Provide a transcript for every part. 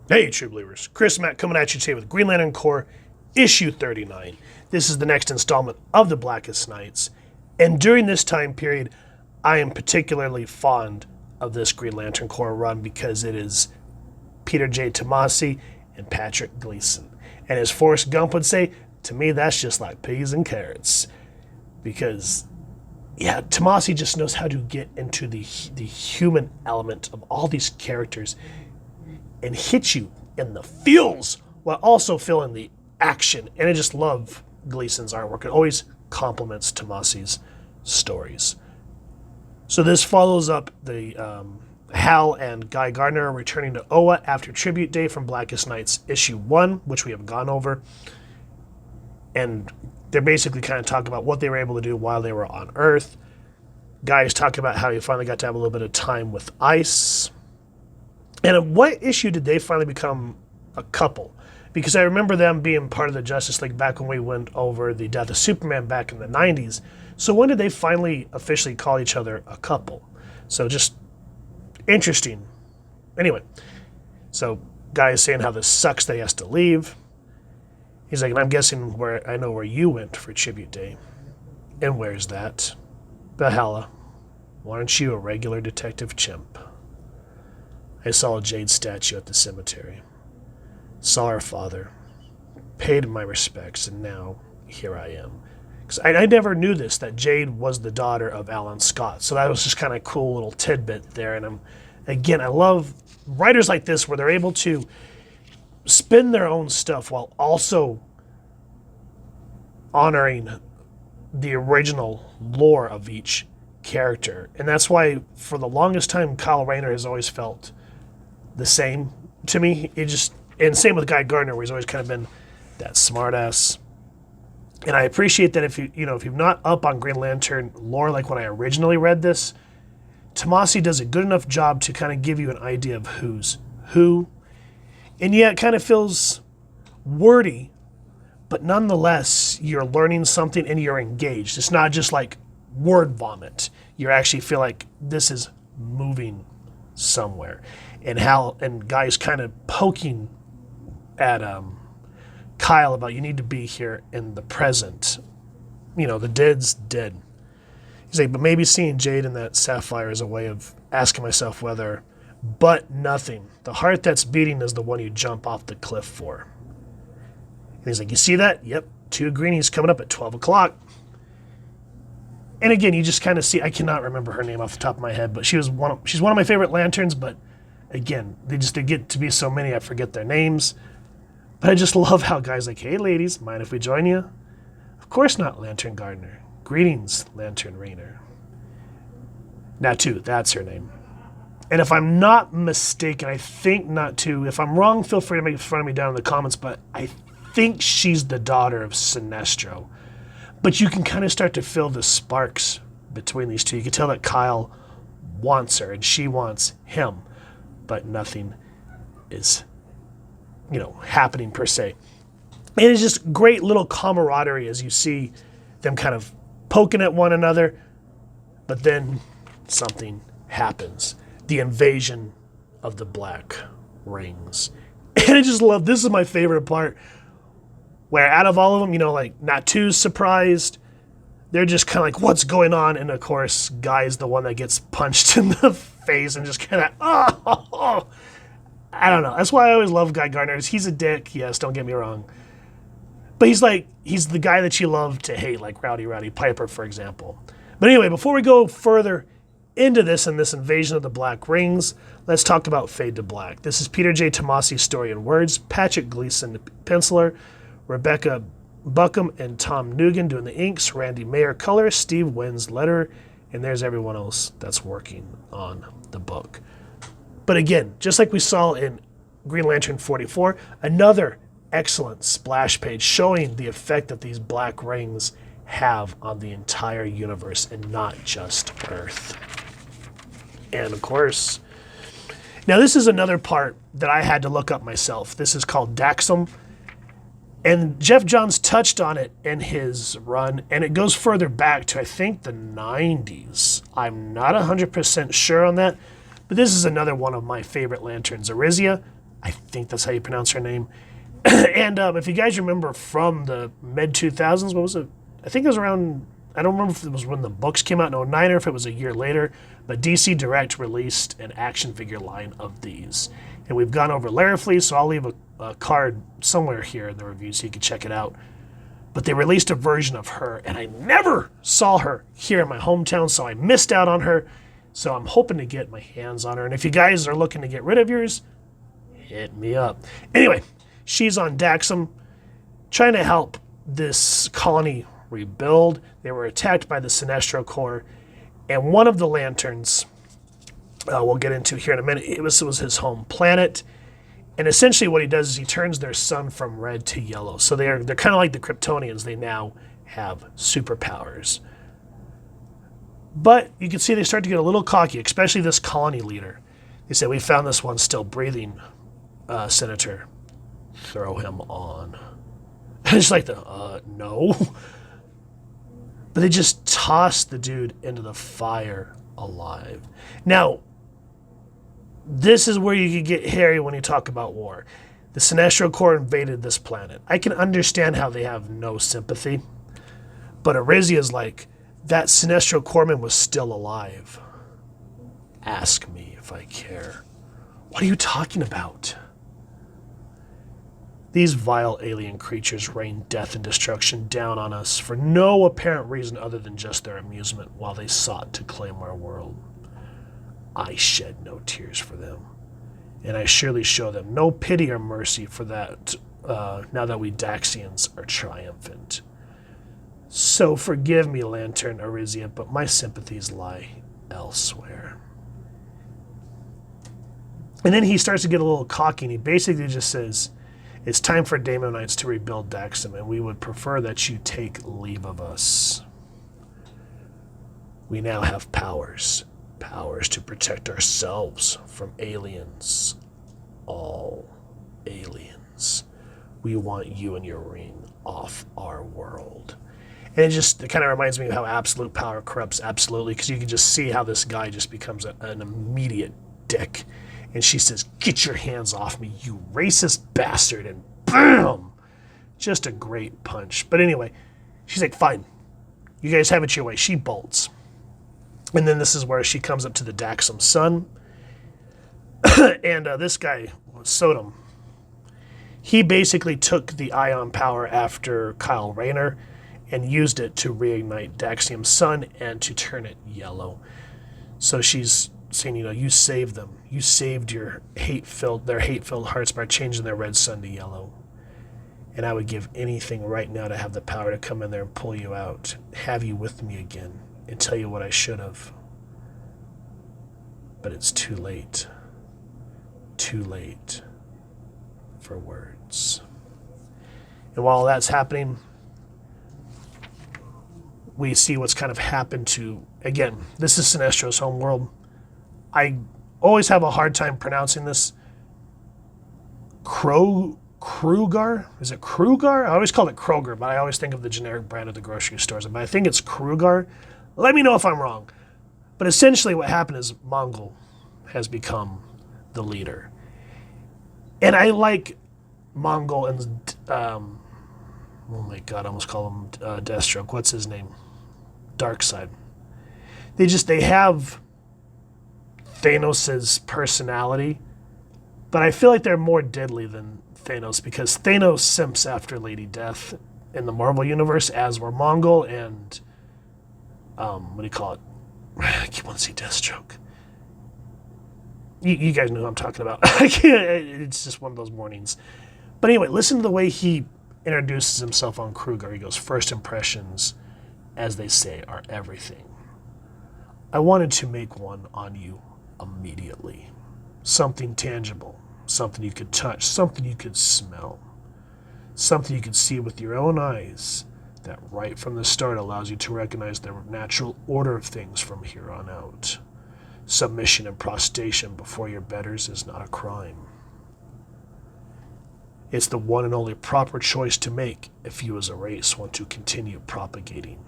Hey, true believers. Chris Mack coming at you today with Green Lantern Corps issue 39. This is the next installment of the Blackest Nights. And during this time period, I am particularly fond of this Green Lantern Corps run because it is Peter J. Tomasi and Patrick Gleason. And as Forrest Gump would say, to me, that's just like peas and carrots. Because, yeah, Tomasi just knows how to get into the human element of all these characters and hit you in the feels while also feeling the action. And I just love Gleason's artwork. It always complements Tomasi's stories. So this follows up the Hal and Guy Gardner returning to Oa after Tribute Day from Blackest Nights issue 1, which we have gone over. And they're basically kind of talking about what they were able to do while they were on Earth. Guy's talking about how he finally got to have a little bit of time with Ice. And in what issue did they finally become a couple? Because I remember them being part of the Justice League back when we went over the death of Superman back in the 90s. So when did they finally officially call each other a couple? So just interesting. Anyway, so Guy is saying how this sucks that he has to leave. He's like, and I'm guessing I know where you went for Tribute Day. And where's that? Valhalla. Why aren't you a regular detective chimp? I saw a Jade statue at the cemetery. Saw her father. Paid my respects, and now here I am. Because I never knew this, that Jade was the daughter of Alan Scott. So that was just kind of a cool little tidbit there. And I love writers like this where they're able to spin their own stuff while also honoring the original lore of each character. And that's why for the longest time Kyle Rayner has always felt the same to me. And same with Guy Gardner, where he's always kind of been that smartass. And I appreciate that if you're not up on Green Lantern lore like when I originally read this, Tomasi does a good enough job to kind of give you an idea of who's who. And yet it kind of feels wordy, but nonetheless, you're learning something and you're engaged. It's not just like word vomit. You actually feel like this is moving somewhere. And Hal and Guy's kind of poking at Kyle about you need to be here in the present. The dead's dead. He's like, but maybe seeing Jade in that sapphire is a way of asking myself whether, but nothing. The heart that's beating is the one you jump off the cliff for. And he's like, you see that? Yep, 2 greenies coming up at 12 o'clock. And again, you just kind of see, I cannot remember her name off the top of my head, but she's one of my favorite Lanterns, but again, they get to be so many, I forget their names. But I just love how Guy's like, hey ladies, mind if we join you? Of course not, Lantern Gardner. Greetings, Lantern Rayner. Natu, that's her name. And if I'm not mistaken, I think Natu, if I'm wrong, feel free to make fun of me down in the comments, but I think she's the daughter of Sinestro. But you can kind of start to feel the sparks between these two. You can tell that Kyle wants her and she wants him, but nothing is, happening per se. And it's just great little camaraderie as you see them kind of poking at one another, but then something happens. The invasion of the Black Rings. And I just love, this is my favorite part, where out of all of them, not too surprised. They're just kind of like, what's going on? And of course, Guy's the one that gets punched in the face and just kind of, I don't know. That's why I always love Guy Gardner. He's a dick, yes, don't get me wrong. But he's the guy that you love to hate, like Rowdy Piper, for example. But anyway, before we go further into this and this invasion of the Black Rings, let's talk about Fade to Black. This is Peter J. Tomasi's story in words, Patrick Gleason, penciler, Rebecca Buckham and Tom Nugent doing the inks, Randy Mayer color, Steve Wynn's letter, and there's everyone else that's working on the book. But again, just like we saw in Green Lantern 44, another excellent splash page showing the effect that these Black Rings have on the entire universe and not just Earth. And of course, now this is another part that I had to look up myself. This is called Daxam. And Jeff Johns touched on it in his run, and it goes further back to, I think, the 90s. I'm not 100% sure on that, but this is another one of my favorite Lanterns. Arisia, I think that's how you pronounce her name. And if you guys remember from the mid-2000s, what was it? I think it was around, I don't remember if it was when the books came out in '09 or if it was a year later, but DC Direct released an action figure line of these. And we've gone over Larifleeze, so I'll leave a card somewhere here in the review so you can check it out. But they released a version of her, and I never saw her here in my hometown, so I missed out on her. So I'm hoping to get my hands on her. And if you guys are looking to get rid of yours, hit me up. Anyway, she's on Daxam, trying to help this colony rebuild. They were attacked by the Sinestro Corps, and one of the lanterns, we'll get into here in a minute, it was his home planet. And essentially what he does is he turns their sun from red to yellow. So they're kind of like the Kryptonians. They now have superpowers. But you can see they start to get a little cocky, especially this colony leader. They say, we found this one still breathing, Senator. Throw him on. It's like no. But they just toss the dude into the fire alive. Now, this is where you can get hairy when you talk about war. The Sinestro Corps invaded this planet. I can understand how they have no sympathy. But Arizia's like, that Sinestro Corpsman was still alive. Ask me if I care. What are you talking about? These vile alien creatures rain death and destruction down on us for no apparent reason other than just their amusement while they sought to claim our world. I shed no tears for them, and I surely show them no pity or mercy for that now that we Daxians are triumphant. So forgive me, Lantern Arizia, but my sympathies lie elsewhere. And then he starts to get a little cocky, and he basically just says, it's time for Daemonites to rebuild Daxam, and we would prefer that you take leave of us. We now have powers to protect ourselves from aliens. All aliens. We want you and your ring off our world. And it kind of reminds me of how absolute power corrupts absolutely, because you can just see how this guy just becomes an immediate dick. And she says, get your hands off me, you racist bastard, and BAM! Just a great punch. But anyway, she's like, fine, you guys have it your way. She bolts. And then this is where she comes up to the Daxam sun. And this guy, Sodom, he basically took the ion power after Kyle Rayner and used it to reignite Daxium's sun and to turn it yellow. So she's saying, you saved them. You saved their hate-filled hearts by changing their red sun to yellow. And I would give anything right now to have the power to come in there and pull you out, have you with me again, and tell you what I should have. But it's too late. Too late for words. And while that's happening, we see what's kind of happened to, again, this is Sinestro's homeworld. I always have a hard time pronouncing this. Krugar? Is it Krugar? I always call it Kroger, but I always think of the generic brand at the grocery stores. But I think it's Krugar. Let me know if I'm wrong. But essentially what happened is Mongol has become the leader. And I like Mongol and, oh my God, I almost call him Deathstroke. What's his name? Darkseid. They have Thanos' personality, but I feel like they're more deadly than Thanos, because Thanos simps after Lady Death in the Marvel Universe, as were Mongol and, what do you call it? I keep wanting to say Deathstroke. You guys know who I'm talking about. It's just one of those mornings. But anyway, listen to the way he introduces himself on Kruger. He goes, first impressions, as they say, are everything. I wanted to make one on you immediately. Something tangible, something you could touch, something you could smell, something you could see with your own eyes that right from the start allows you to recognize the natural order of things from here on out. Submission and prostration before your betters is not a crime. It's the one and only proper choice to make if you as a race want to continue propagating.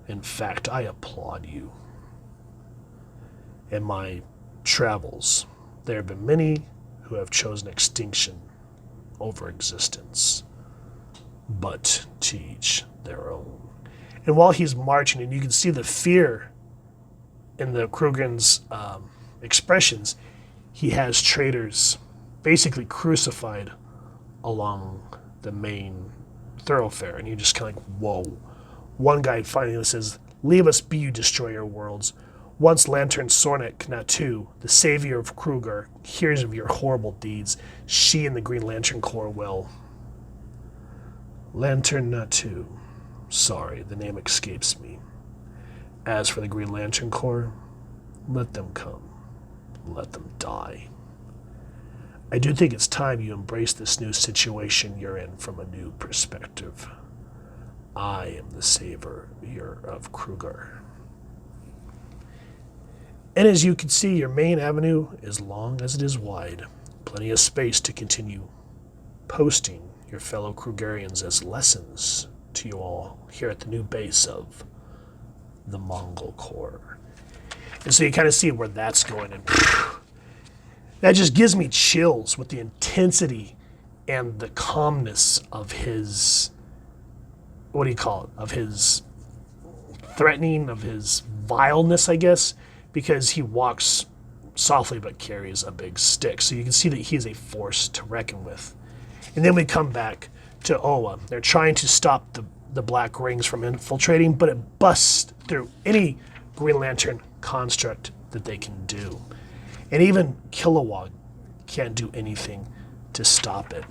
In fact, I applaud you. In my travels, there have been many who have chosen extinction over existence, but to each their own. And while he's marching, and you can see the fear in the Krogan's expressions, he has traitors basically crucified along the main thoroughfare. And you're just kind of like, whoa. One guy finally says, "Leave us be, you destroyer worlds. Once Lantern Sornek Natu, the savior of Kruger, hears of your horrible deeds, she and the Green Lantern Corps will." Lantern Natu. Sorry, the name escapes me. As for the Green Lantern Corps, let them come. Let them die. I do think it's time you embrace this new situation you're in from a new perspective. I am the savior of Kruger. And as you can see, your main avenue is long as it is wide. Plenty of space to continue posting your fellow Krugerians as lessons to you all here at the new base of the Mongol Corps. And so you kind of see where that's going. And that just gives me chills with the intensity and the calmness of his, what do you call it, of his threatening, of his vileness, I guess, because he walks softly but carries a big stick. So you can see that he is a force to reckon with. And then we come back to Oa. They're trying to stop the Black Rings from infiltrating, but it busts through any Green Lantern construct that they can do. And even Kilowog can't do anything to stop it.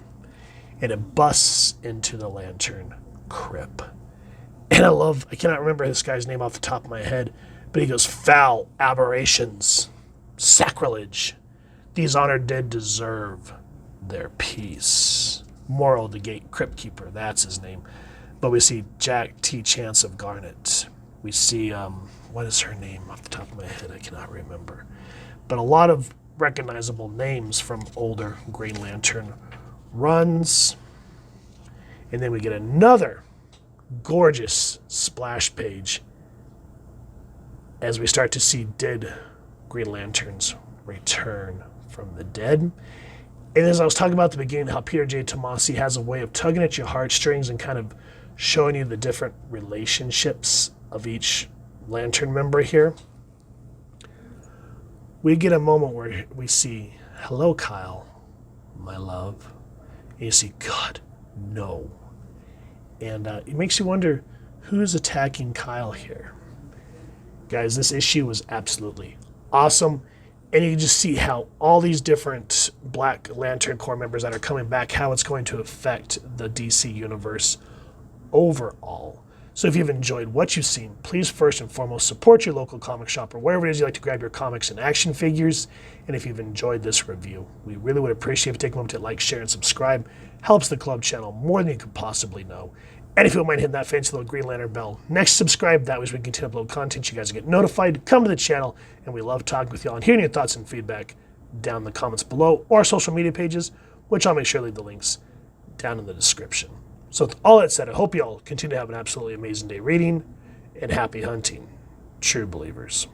And it busts into the Lantern Crypt. And I cannot remember this guy's name off the top of my head, but he goes, "Foul aberrations, sacrilege. These honored dead deserve their peace." Morrow, the Gate Crypt Keeper, that's his name. But we see Jack T. Chance of Garnet. We see, what is her name off the top of my head? I cannot remember. But a lot of recognizable names from older Green Lantern runs. And then we get another gorgeous splash page as we start to see dead Green Lanterns return from the dead. And as I was talking about at the beginning, how Peter J. Tomasi has a way of tugging at your heartstrings and kind of showing you the different relationships of each Lantern member here. We get a moment where we see, "Hello, Kyle, my love." And you see, "God, no." And it makes you wonder, who's attacking Kyle here? Guys, this issue was absolutely awesome. And you can just see how all these different Black Lantern Corps members that are coming back, how it's going to affect the DC universe overall. So if you've enjoyed what you've seen, please first and foremost support your local comic shop or wherever it is you like to grab your comics and action figures. And if you've enjoyed this review, we really would appreciate if you take a moment to like, share, and subscribe. Helps the club channel more than you could possibly know. And if you don't mind hitting that fancy little Green Lantern bell next to subscribe, that way we can continue to upload content. You guys get notified, come to the channel, and we love talking with y'all and hearing your thoughts and feedback down in the comments below or our social media pages, which I'll make sure to leave the links down in the description. So with all that said, I hope you all continue to have an absolutely amazing day reading, and happy hunting, true believers.